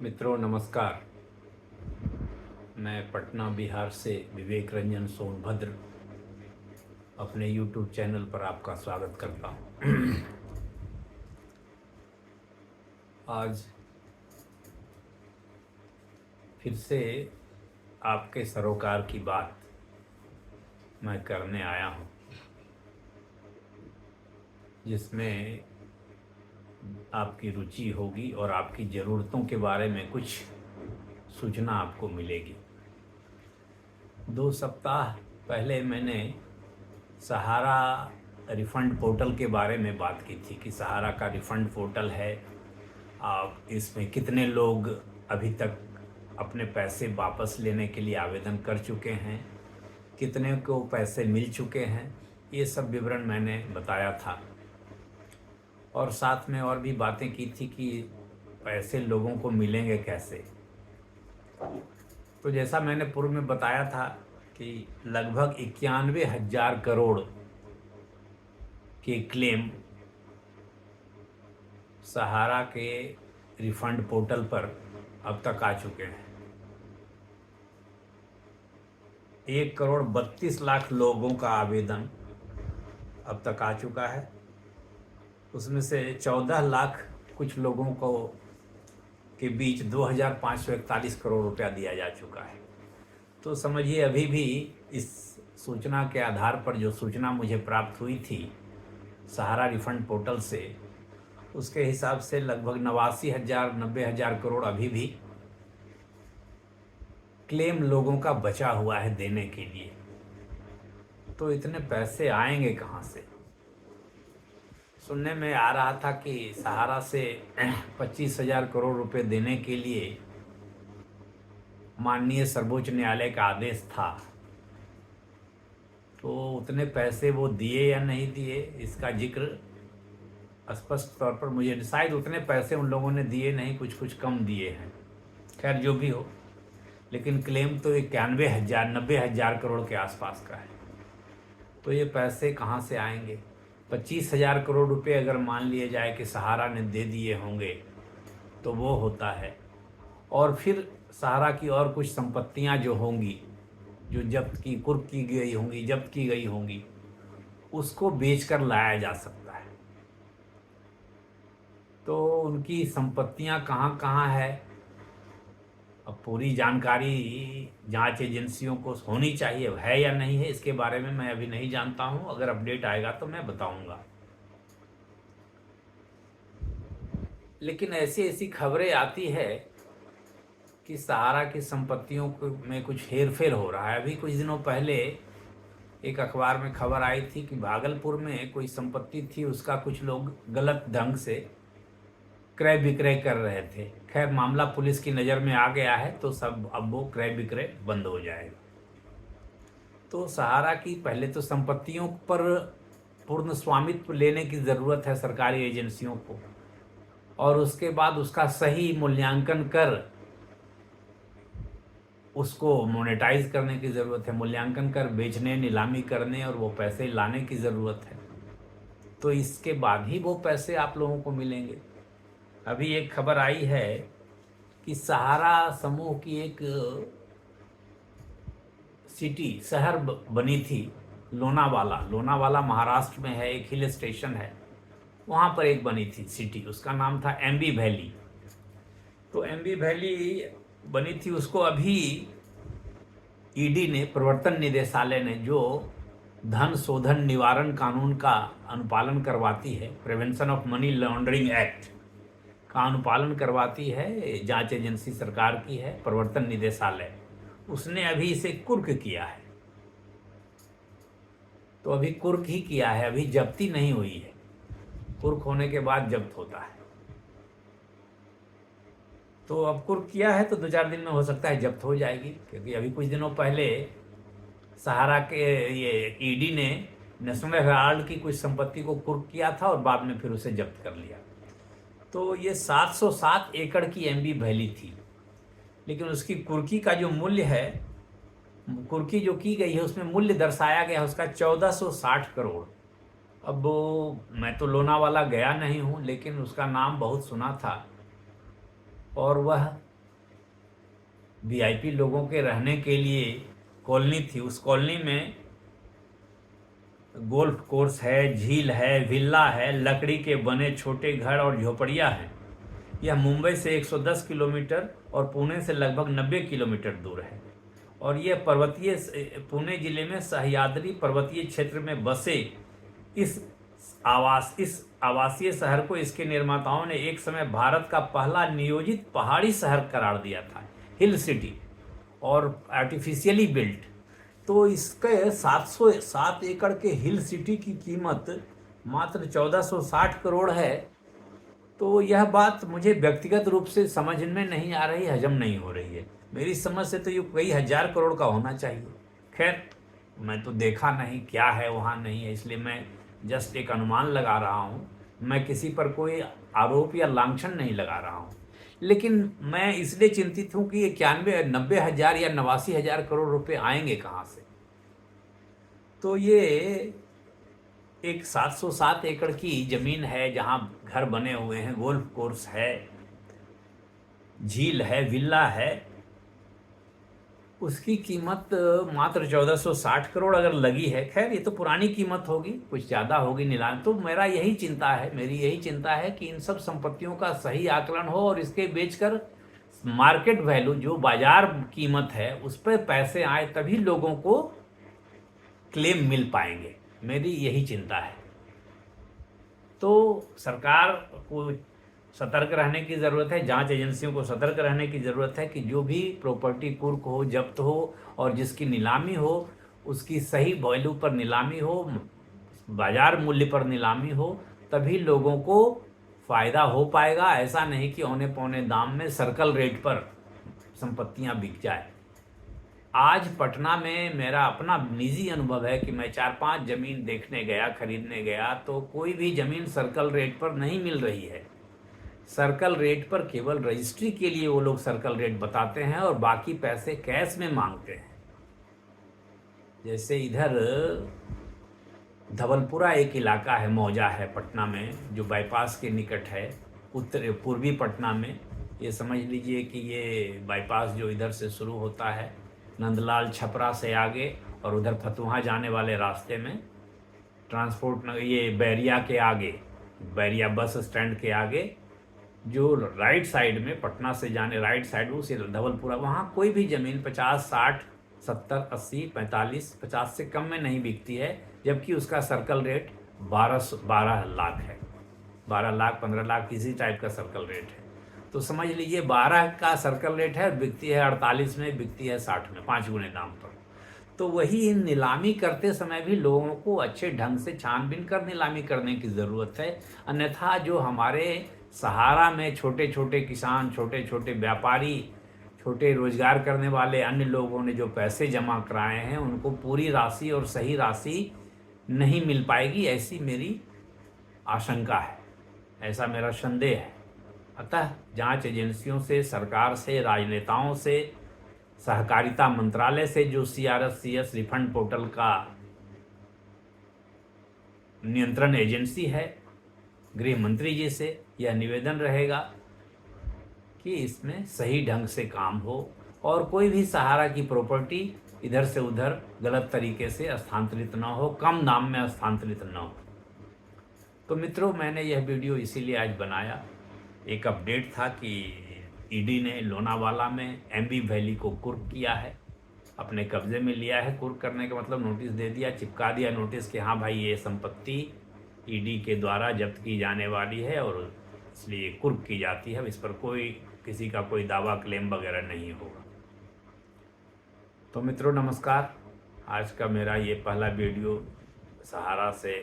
मित्रों नमस्कार। मैं पटना बिहार से विवेक रंजन सोनभद्र अपने YouTube चैनल पर आपका स्वागत करता हूँ। आज फिर से आपके सरोकार की बात मैं करने आया हूँ, जिसमें आपकी रुचि होगी और आपकी ज़रूरतों के बारे में कुछ सूचना आपको मिलेगी। 2 सप्ताह पहले मैंने सहारा रिफ़ंड पोर्टल के बारे में बात की थी कि सहारा का रिफ़ंड पोर्टल है। आप इसमें कितने लोग अभी तक अपने पैसे वापस लेने के लिए आवेदन कर चुके हैं, कितने को पैसे मिल चुके हैं, ये सब विवरण मैंने बताया था। और साथ में और भी बातें की थी कि पैसे लोगों को मिलेंगे कैसे। तो जैसा मैंने पूर्व में बताया था कि लगभग 91,000 करोड़ के क्लेम सहारा के रिफंड पोर्टल पर अब तक आ चुके हैं। 1,32,00,000 लोगों का आवेदन अब तक आ चुका है। उसमें से 14 लाख कुछ लोगों को के बीच 2,541 करोड़ रुपया दिया जा चुका है। तो समझिए अभी भी इस सूचना के आधार पर जो सूचना मुझे प्राप्त हुई थी सहारा रिफंड पोर्टल से, उसके हिसाब से लगभग 89,000-90,000 करोड़ अभी भी क्लेम लोगों का बचा हुआ है देने के लिए। तो इतने पैसे आएंगे कहाँ से? सुनने में आ रहा था कि सहारा से 25,000 करोड़ रुपए देने के लिए माननीय सर्वोच्च न्यायालय का आदेश था। तो उतने पैसे वो दिए या नहीं दिए, इसका जिक्र स्पष्ट तौर पर मुझे शायद उतने पैसे उन लोगों ने दिए नहीं, कुछ कुछ कम दिए हैं। खैर जो भी हो, लेकिन क्लेम तो 91,000-90,000 करोड़ के आसपास का है। तो ये पैसे कहाँ से आएंगे? 25,000 करोड़ रुपए अगर मान लिए जाए कि सहारा ने दे दिए होंगे तो वो होता है। और फिर सहारा की और कुछ संपत्तियां जो होंगी, जो जब्त की कुर्क की गई होंगी, जब्त की गई होंगी, उसको बेचकर लाया जा सकता है। तो उनकी संपत्तियां कहाँ कहाँ है, अब पूरी जानकारी जांच एजेंसियों को होनी चाहिए, है या नहीं है इसके बारे में मैं अभी नहीं जानता हूं। अगर अपडेट आएगा तो मैं बताऊंगा। लेकिन ऐसी ऐसी खबरें आती है कि सहारा की संपत्तियों में कुछ हेरफेर हो रहा है। अभी कुछ दिनों पहले एक अखबार में खबर आई थी कि भागलपुर में कोई संपत्ति थी, उसका कुछ लोग गलत ढंग से क्रय विक्रय कर रहे थे। खैर मामला पुलिस की नज़र में आ गया है, तो सब अब वो क्रय विक्रय बंद हो जाएगा। तो सहारा की पहले तो संपत्तियों पर पूर्ण स्वामित्व लेने की ज़रूरत है सरकारी एजेंसियों को, और उसके बाद उसका सही मूल्यांकन कर उसको मोनेटाइज करने की ज़रूरत है। मूल्यांकन कर बेचने, नीलामी करने और वो पैसे लाने की ज़रूरत है। तो इसके बाद ही वो पैसे आप लोगों को मिलेंगे। अभी एक खबर आई है कि सहारा समूह की एक शहर बनी थी, लोनावाला महाराष्ट्र में है, एक हिल स्टेशन है, वहाँ पर एक बनी थी सिटी, उसका नाम था एम्बी वैली। तो एम्बी वैली बनी थी, उसको अभी ईडी ने, प्रवर्तन निदेशालय ने, जो धन शोधन निवारण कानून का अनुपालन करवाती है, prevention of money laundering act का अनुपालन करवाती है, जांच एजेंसी सरकार की है प्रवर्तन निदेशालय, उसने अभी इसे कुर्क किया है। तो अभी कुर्क ही किया है, अभी जब्ती नहीं हुई है। कुर्क होने के बाद जब्त होता है। तो अब कुर्क किया है तो 2-4 दिन में हो सकता है जब्त हो जाएगी, क्योंकि अभी कुछ दिनों पहले सहारा के ये ईडी ने नेशनल हेराल्ड की कुछ संपत्ति को कुर्क किया था और बाद में फिर उसे जब्त कर लिया। तो ये 707 एकड़ की एम्बी वैली थी, लेकिन उसकी कुर्की का जो मूल्य है, कुर्की जो की गई है उसमें मूल्य दर्शाया गया है उसका 1460 करोड़। अब मैं तो लोनावाला गया नहीं हूँ, लेकिन उसका नाम बहुत सुना था, और वह वीआईपी लोगों के रहने के लिए कॉलोनी थी। उस कॉलोनी में गोल्फ कोर्स है, झील है, विला है, लकड़ी के बने छोटे घर और झोपड़ियां हैं। यह मुंबई से 110 किलोमीटर और पुणे से लगभग 90 किलोमीटर दूर है। और यह पर्वतीय पुणे जिले में सह्याद्री पर्वतीय क्षेत्र में बसे इस आवासीय शहर को इसके निर्माताओं ने एक समय भारत का पहला नियोजित पहाड़ी शहर करार दिया था, हिल सिटी, और आर्टिफिशियली बिल्ट। तो इसके 707 एकड़ के हिल सिटी की कीमत मात्र 1460 करोड़ है। तो यह बात मुझे व्यक्तिगत रूप से समझ में नहीं आ रही, हजम नहीं हो रही है। मेरी समझ से तो ये कई हजार करोड़ का होना चाहिए। खैर, मैं तो देखा नहीं क्या है वहाँ, नहीं है, इसलिए मैं जस्ट एक अनुमान लगा रहा हूँ। मैं किसी पर कोई आरोप या लांछन नहीं लगा रहा हूँ, लेकिन मैं इसलिए चिंतित हूँ कि 91 90 हजार या 89 हजार करोड़ रुपए आएंगे कहाँ से। तो ये एक 707 एकड़ की जमीन है जहाँ घर बने हुए हैं, गोल्फ कोर्स है, झील है, विला है, उसकी कीमत मात्र 1460 करोड़ अगर लगी है। खैर, ये तो पुरानी कीमत होगी, कुछ ज़्यादा होगी नीलाम। तो मेरी यही चिंता है कि इन सब संपत्तियों का सही आकलन हो और इसके बेचकर मार्केट वैल्यू, जो बाजार कीमत है, उस पर पैसे आए, तभी लोगों को क्लेम मिल पाएंगे। मेरी यही चिंता है। तो सरकार को सतर्क रहने की ज़रूरत है, जांच एजेंसियों को सतर्क रहने की ज़रूरत है कि जो भी प्रॉपर्टी कुर्क हो, जब्त हो और जिसकी नीलामी हो, उसकी सही वैल्यू पर नीलामी हो, बाजार मूल्य पर नीलामी हो, तभी लोगों को फ़ायदा हो पाएगा। ऐसा नहीं कि औने पौने दाम में सर्कल रेट पर संपत्तियां बिक जाए। आज पटना में मेरा अपना निजी अनुभव है कि मैं 4-5 ज़मीन देखने गया, खरीदने गया, तो कोई भी ज़मीन सर्कल रेट पर नहीं मिल रही है। सर्कल रेट पर केवल रजिस्ट्री के लिए वो लोग सर्कल रेट बताते हैं और बाकी पैसे कैश में मांगते हैं। जैसे इधर धवलपुरा एक इलाका है, मौजा है पटना में, जो बाईपास के निकट है, उत्तर पूर्वी पटना में। ये समझ लीजिए कि ये बाईपास जो इधर से शुरू होता है नंदलाल छपरा से आगे, और उधर फतुहा जाने वाले रास्ते में ट्रांसपोर्ट ये बैरिया के आगे, बैरिया बस स्टैंड के आगे, जो राइट साइड में पटना से जाने राइट साइड, उसे धवलपुरा, वहाँ कोई भी ज़मीन 50, 60, 70, 80, 45, 50 से कम में नहीं बिकती है, जबकि उसका सर्कल रेट 12 लाख है। 12 लाख, 15 लाख, किसी टाइप का सर्कल रेट है। तो समझ लीजिए 12 का सर्कल रेट है, बिकती है 48 में, बिकती है 60 में, 5 गुने दाम पर। तो वही नीलामी करते समय भी लोगों को अच्छे ढंग से छानबीन कर नीलामी करने की ज़रूरत है। अन्यथा जो हमारे सहारा में छोटे छोटे किसान, छोटे छोटे व्यापारी, छोटे रोजगार करने वाले अन्य लोगों ने जो पैसे जमा कराए हैं, उनको पूरी राशि और सही राशि नहीं मिल पाएगी, ऐसी मेरी आशंका है, ऐसा मेरा संदेह है। अतः जांच एजेंसियों से, सरकार से, राजनेताओं से, सहकारिता मंत्रालय से, जो CRS रिफंड पोर्टल का नियंत्रण एजेंसी है, गृह मंत्री जी से यह निवेदन रहेगा कि इसमें सही ढंग से काम हो और कोई भी सहारा की प्रॉपर्टी इधर से उधर गलत तरीके से स्थानांतरित न हो, कम दाम में स्थानांतरित न हो। तो मित्रों, मैंने यह वीडियो इसीलिए आज बनाया, एक अपडेट था कि ईडी ने लोनावाला में एमबी वैली को कुर्क किया है, अपने कब्जे में लिया है। कुर्क करने का मतलब नोटिस दे दिया, चिपका दिया नोटिस कि हाँ भाई, ये संपत्ति ईडी के द्वारा जब्त की जाने वाली है और इसलिए कुर्क की जाती है। इस पर किसी का कोई दावा, क्लेम वगैरह नहीं होगा। तो मित्रों नमस्कार, आज का मेरा ये पहला वीडियो सहारा से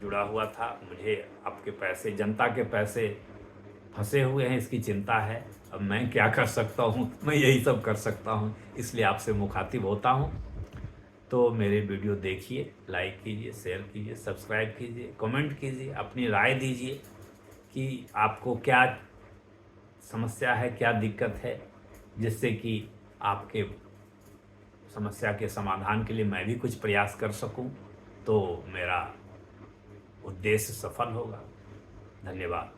जुड़ा हुआ था। मुझे आपके पैसे, जनता के पैसे फंसे हुए हैं, इसकी चिंता है। अब मैं क्या कर सकता हूँ, मैं यही सब कर सकता हूँ, इसलिए आपसे मुखातिब होता हूँ। तो मेरे वीडियो देखिए, लाइक कीजिए, शेयर कीजिए, सब्सक्राइब कीजिए, कमेंट कीजिए, अपनी राय दीजिए कि आपको क्या समस्या है, क्या दिक्कत है, जिससे कि आपके समस्या के समाधान के लिए मैं भी कुछ प्रयास कर सकूं, तो मेरा उद्देश्य सफल होगा। धन्यवाद।